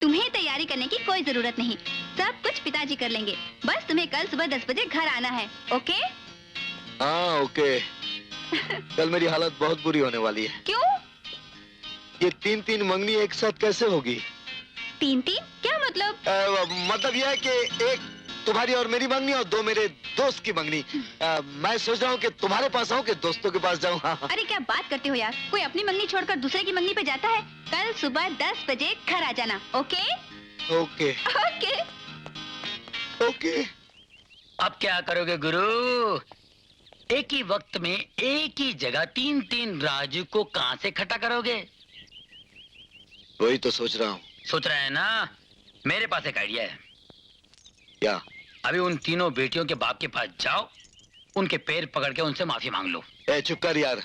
तुम्हें तैयारी करने की कोई जरूरत नहीं, सब कुछ पिताजी कर लेंगे। बस तुम्हें कल सुबह 10 बजे घर आना है। ओके? हाँ ओके। कल मेरी हालत बहुत बुरी होने वाली है। क्यों? ये 3-3 मंगनी एक साथ कैसे होगी? 3-3 क्या मतलब? मतलब यह है कि एक तुम्हारी और मेरी मंगनी और 2 मेरे दोस्त की मंगनी। मैं सोच रहा हूँ कि तुम्हारे पास आऊँ कि दोस्तों के पास जाऊँ। अरे क्या बात करते हो यार, कोई अपनी मंगनी छोड़कर दूसरे की मंगनी पे जाता है? कल सुबह 10 बजे घर आ जाना। ओके? Okay okay okay. अब क्या करोगे गुरु? एक ही वक्त में एक ही जगह 3-3 राजू को कहां से इकट्ठा करोगे? वही तो सोच रहा हूँ। सोच रहे हैं ना? मेरे पास एक आइडिया है। क्या? अभी उन तीनों बेटियों के बाप के पास जाओ, उनके पैर पकड़ के उनसे माफी मांग लो। चुप कर यार,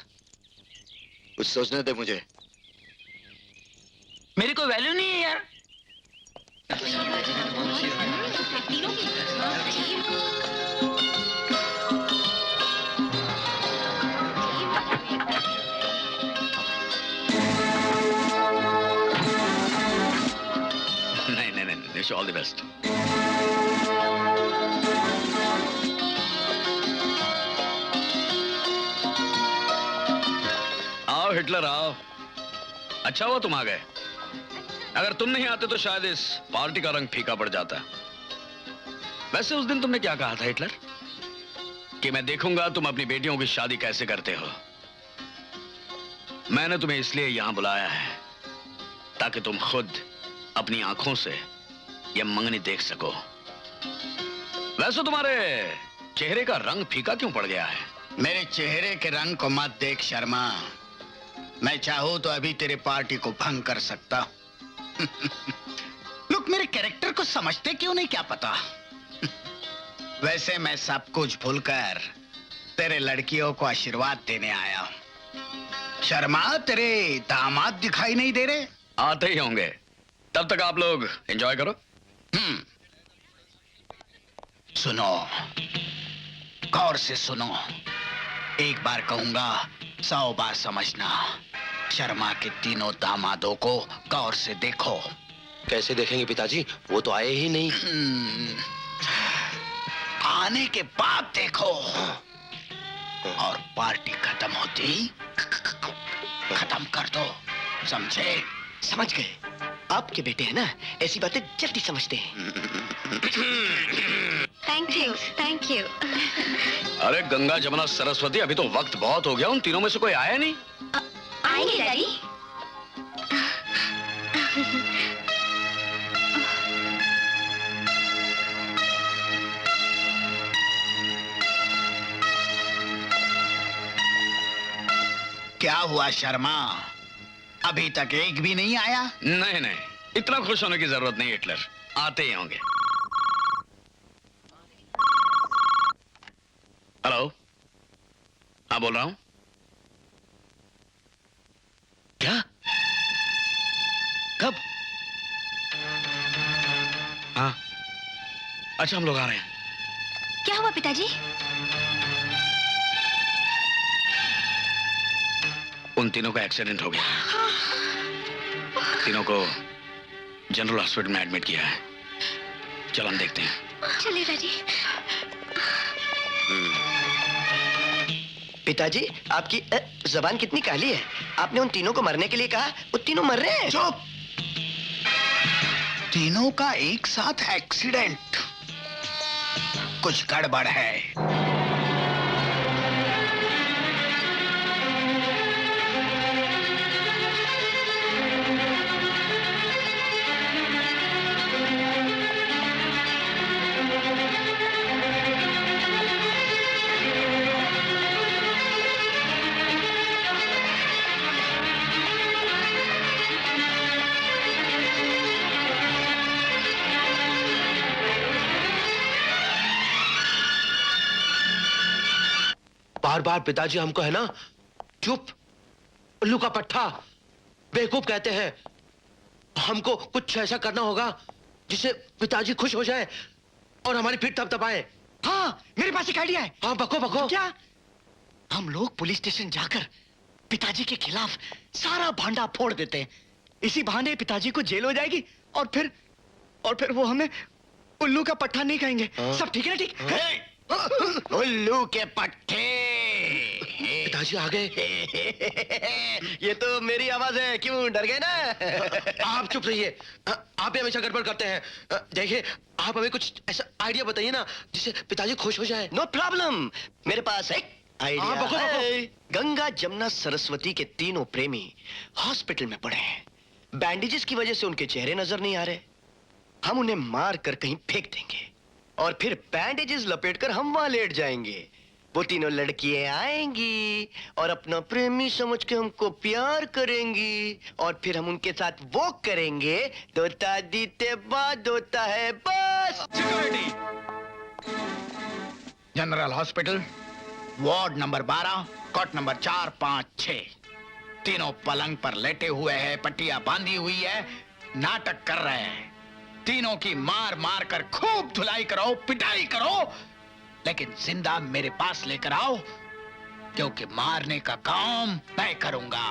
कुछ सोचने दे मुझे। मेरी कोई वैल्यू नहीं है यार। नहीं, विश ऑल द बेस्ट। आओ हिटलर आओ। अच्छा हुआ तुम आ गए। अगर तुम नहीं आते तो शायद इस पार्टी का रंग फीका पड़ जाता। वैसे उस दिन तुमने क्या कहा था हिटलर? कि मैं देखूंगा तुम अपनी बेटियों की शादी कैसे करते हो। मैंने तुम्हें इसलिए यहां बुलाया है ताकि तुम खुद अपनी आंखों से यह मंगनी देख सको। वैसे तुम्हारे चेहरे का रंग फीका क्यों पड़ गया है? मेरे चेहरे के रंग को मत देख शर्मा। मैं चाहूं तो अभी तेरे पार्टी को भंग कर सकता। लोग मेरे कैरेक्टर को समझते क्यों नहीं क्या पता। वैसे मैं सब कुछ भूलकर तेरे लड़कियों को आशीर्वाद देने आया हूं। शर्मा, तेरे दामाद दिखाई नहीं दे रहे? आते ही होंगे, तब तक आप लोग एंजॉय करो। सुनो, गौर से सुनो। एक बार कहूंगा, 100 बार समझना। शर्मा के तीनों दामादों को गौर से देखो। कैसे देखेंगे पिताजी, वो तो आए ही नहीं। आने के बाद देखो। और पार्टी खत्म होती ही खत्म कर दो, समझे? समझ गए। आपके बेटे हैं ना, ऐसी बातें जल्दी समझते हैं। Thank you, thank you. अरे गंगा जमुना सरस्वती, अभी तो वक्त बहुत हो गया। उन तीनों में से कोई आया नहीं। आएंगे डैडी। क्या हुआ शर्मा, अभी तक एक भी नहीं आया? नहीं, इतना खुश होने की जरूरत नहीं हिटलर, आते ही होंगे। हेलो, हाँ बोल रहा हूं। क्या? कब? हाँ, अच्छा हम लोग आ रहे हैं। क्या हुआ पिताजी? उन तीनों का एक्सीडेंट हो गया। तीनों को जनरल हॉस्पिटल में एडमिट किया है। चलो हम देखते हैं। चलिए डैडी। पिताजी, आपकी जबान कितनी काली है। आपने उन तीनों को मरने के लिए कहा, वो तीनों मर रहे हैं। चुप! तीनों का एक साथ एक्सीडेंट। कुछ गड़बड़ है। बार बार पिताजी हमको है ना चुप, उल्लू का पट्टा, बेवकूफ कहते हैं। हमको कुछ ऐसा करना होगा जिससे पिताजी खुश हो जाए और हमारी पीठ थपथपाए। हाँ, मेरे पास एक आइडिया है। हाँ बको बको। क्या? हम लोग पुलिस स्टेशन जाकर पिताजी के खिलाफ सारा भांडा फोड़ देते हैं। इसी बहाने पिताजी को जेल हो जाएगी और फिर वो हमें उल्लू का पट्टा नहीं कहेंगे। सब ठीक है ना? ठीक है। उल्लू के पट्टे। पिताजी आ गए। ये तो मेरी आवाज है, क्यों डर गए ना? आप चुप रहिए। आप भी हमेशा गड़बड़ करते हैं। देखिए, आप हमें कुछ ऐसा आइडिया बताइए ना जिससे पिताजी खुश हो जाएं। नो प्रॉब्लम, मेरे पास एक आइडिया हाँ, बको, बको। है। गंगा, जमुना, सरस्वती के तीनों प्रेमी हॉस्पिटल में पड़े हैं। बैंडेजेस की वजह से उनके चेहरे नजर नहीं आ रहे। हम उन्हें मार कर कहीं फेंक देंगे और फिर बैंडेजेस लपेटकर हम वहां लेट जाएंगे। वो तीनों लड़कियां आएंगी और अपना प्रेमी समझ के हमको प्यार करेंगी और फिर हम उनके साथ वो करेंगे। दोता दीते बाद होता है बस। Security. General hospital, ward number 12, cot number 4, 5, 6। तीनों पलंग पर लेटे हुए हैं, पट्टियां बांधी हुई है, नाटक कर रहे हैं। तीनों की मार मार कर खूब धुलाई करो, पिटाई करो, लेकिन जिंदा मेरे पास लेकर आओ, क्योंकि मारने का काम मैं करूंगा।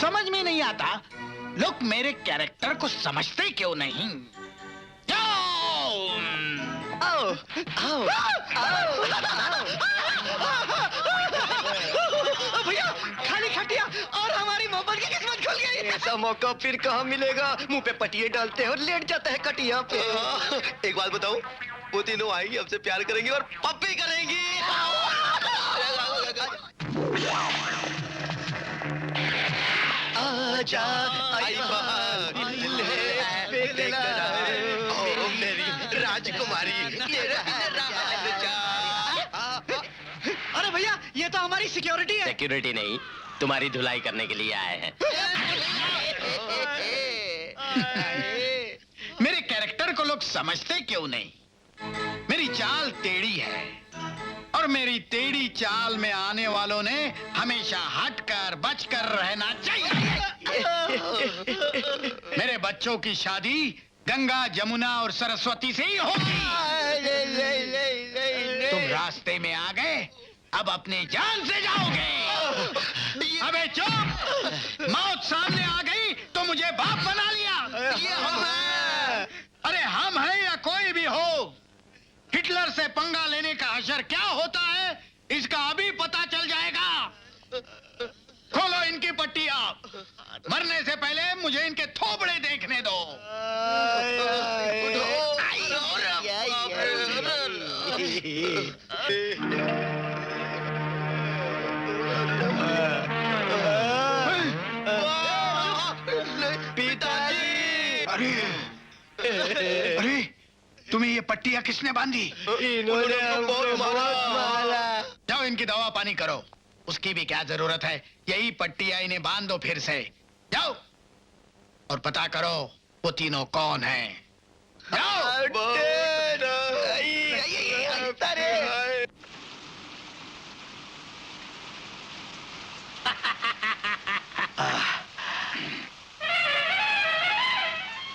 समझ में नहीं आता लोग मेरे कैरेक्टर को समझते क्यों नहीं? जाओ! आओ, आओ, आओ, भैया, खाली खटिया और हमारी मोहब्बत की किस्मत खुल गई। ऐसा मौका फिर कहाँ मिलेगा? मुंह पे पटिए डालते हैं और लेट जाते हैं कटिया पे। एक बात बताऊं, वो तीनों आएंगी, हमसे प्यार करेंगी और पप्पी करेंगी। आजा आई बहार, दिल है बेकरार, ओ मेरी राजकुमारी, तेरा राजा। अरे भैया, ये तो हमारी सिक्योरिटी है। सिक्योरिटी नहीं, तुम्हारी धुलाई करने के लिए आए हैं। मेरे कैरेक्टर को लोग समझते क्यों नहीं? मेरी चाल टेढ़ी है और मेरी टेढ़ी चाल में आने वालों ने हमेशा हटकर बचकर रहना चाहिए। मेरे बच्चों की शादी गंगा, जमुना और सरस्वती से ही होगी। तुम रास्ते में आ गए, अब अपनी जान से जाओगे। अबे चुप! मौत सामने आ गई तो मुझे बाप बना लिया। ये हम हैं। अरे हम हैं या कोई भी हो, हिटलर से पंगा लेने का हशर क्या होता है इसका अभी पता चल जाएगा। खोलो इनकी पट्टियां। मरने से पहले मुझे इनके थोबड़े देखने दो। पिताजी! अरे तुम्हें ये पट्टियां किसने बांधी? इन्होंने हमको बहुत मारा। जाओ इनकी दवा पानी करो। उसकी भी क्या जरूरत है? यही पट्टियां इन्हें बांध दो फिर से। जाओ और पता करो वो तीनों कौन हैं। जाओ।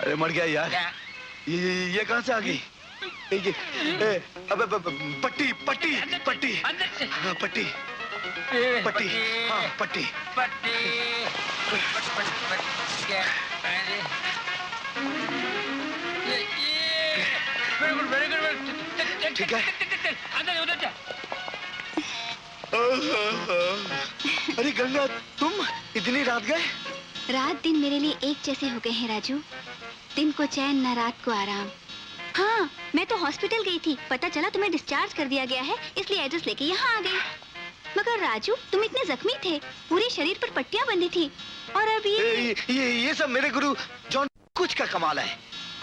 अरे मर गया यार। ये कहां से आ गई? अबे पट्टी पट्टी पट्टी हाँ, पट्टी पट्टी हाँ पट्टी ठीक है। अरे गंगा, तुम इतनी रात गए? रात दिन मेरे लिए एक जैसे हो गए हैं राजू। दिन को चैन न रात को आराम। हाँ, मैं तो हॉस्पिटल गई थी, पता चला तुम्हें डिस्चार्ज कर दिया गया है, इसलिए एड्रेस लेके यहाँ आ गई। मगर राजू, तुम इतने जख्मी थे, पूरे शरीर पर पट्टियां बंधी थी, और अब ये सब मेरे गुरु जॉन कुछ का कमाल है।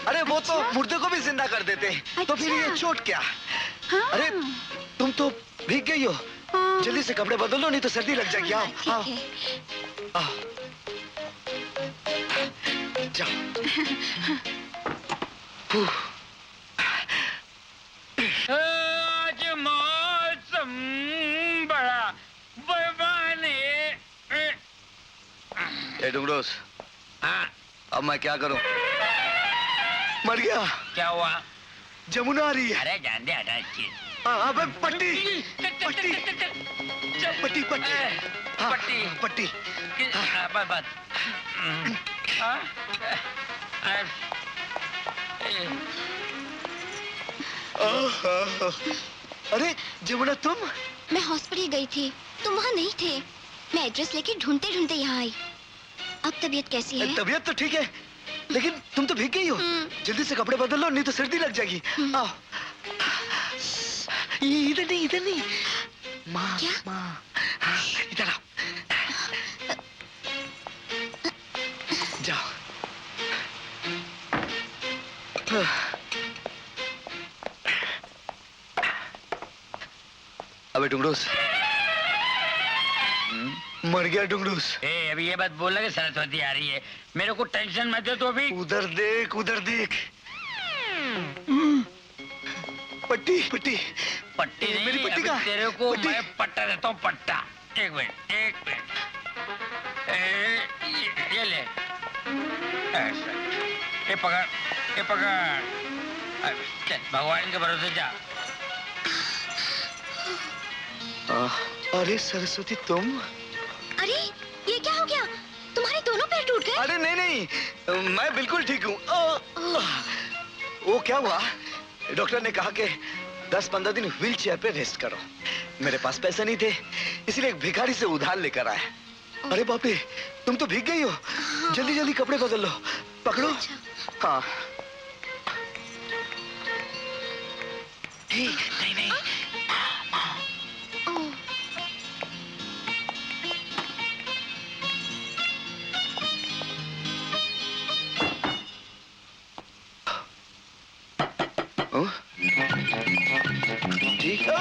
अरे वो तो मुर्दे को भी जिंदा कर देते हैं, तो फिर ये चोट क्या? हाँ। अरे तुम तो भीग गई हो। हाँ। जल्दी से कपड़े बदल लो, नहीं तो सर्दी लग जाएगी। आओ आओ ठीक है। आओ। जाओ। आज मौसम बड़ा बेमानी। ए डुंगरोस, हाँ, अब मैं क्या करूं? मर गया। क्या हुआ? जमुना आ रही है। अरे जान दे, हटा इसकी। अबे पट्टी पट्टी पट्टी पट्टी हाँ, पट्टी। पट्टी बस बस। हाँ? अरे जमुना तुम? मैं हॉस्पिटल गई थी, तुम वहाँ नहीं थे। मैं एड्रेस लेके ढूंढते ढूंढते यहाँ आई। अब तबीयत कैसी है? तबीयत तो ठीक है, लेकिन तुम तो भीग गई हो। जल्दी से कपड़े बदल लो, नहीं तो सर्दी लग जाएगी। आओ। इधर नहीं, इधर नहीं। माँ, क्या? माँ, हाँ, इधर आओ। जाओ। अबे डुंगडूस, मर गया डुंगडूस। अभी ये बात बोलना कि सरस्वती आ रही है। मेरे को टेंशन मत दे तो अभी। उधर देख, उधर देख। पट्टी, पट्टी। पट्टी नहीं, मेरी पट्टी अभी कहाँ है? तेरे को पट्टी। मैं पट्टा देता हूँ, पट्टा। एक मिनट, एक मिनट। ये ले। ऐसा। ये पकड़, ये पकड़। चल, भगवान के भरोसे जा। अरे सरस्वती तुम? अरे ये क्या हो गया? तुम्हारे दोनों पैर टूट गए? अरे नहीं नहीं, मैं बिल्कुल ठीक हूँ। वो क्या हुआ, डॉक्टर ने कहा कि 10-15 दिन व्हील चेयर पे रेस्ट करो। मेरे पास पैसे नहीं थे, इसलिए एक भिखारी से उधार लेकर आए। अरे बाप रे, तुम तो भीग गई हो। जल्दी जल्दी कपड़े बदल लो, पकड़ो। हाँ। नहीं नहीं, ठीक है।